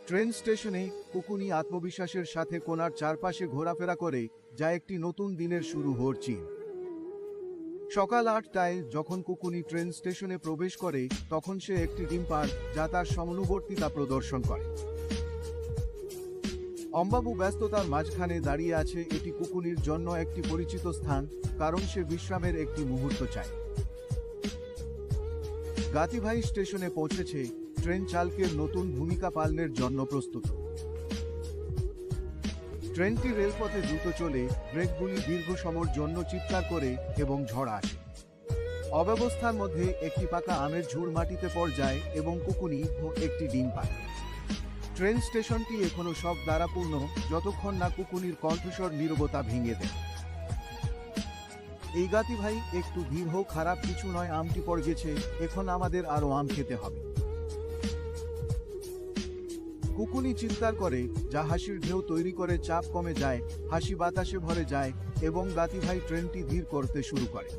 Train স্টেশনে কুকুনি আত্মবিশ্বাসের সাথে কোণার চারপাশে ঘোরাফেরা করে, যা একটি নতুন দিনের শুরু হওয়ার চিহ্ন। সকাল 8টায় যখন কুকুনি ট্রেন স্টেশনে প্রবেশ করে, তখন সে একটি ডিম পায়, যা তার সমনুবর্তিতা প্রদর্শন করে। অম্বাবু ব্যস্ততার মাঝখানে দাঁড়িয়ে আছে। এটি কুকুনির জন্য একটি পরিচিত স্থান, কারণ সে বিশ্রামের একটি মুহূর্ত চায়। গাতিভাই স্টেশনে পৌঁছেছে। ট্রেন চালকের নতুন ভূমিকা পালনের জন্য প্রস্তুত। ট্রেনটি রেলপথে দ্রুত চলে, ব্রেকগুলি দীর্ঘ সময়ের জন্য চিৎকার করে এবং ঝড় আসে। অব্যবস্থার মধ্যে একটি পাকা আমের ঝুড় মাটিতে পড়ে যায় এবং কুকুনি একটি ডিম পায়। ট্রেন স্টেশনটি এখনো সব দ্বারা পূর্ণ, যতক্ষণ না কুকুনির কণ্ঠস্বর নীরবতা ভেঙে দেয়। এই গাতি ভাই, একটু ধীর হোক, খারাপ কিছু নয়, আমটি পড়ে গেছে, এখন আমাদের আরো আম খেতে হবে। কুকুনি চিৎকার করে, যা হাসির ঢেউ তৈরি করে। চাপ কমে যায়, হাসি বাতাসে ভরে যায় এবং গাতি ভাই ট্রেনটি ধীর করতে শুরু করে।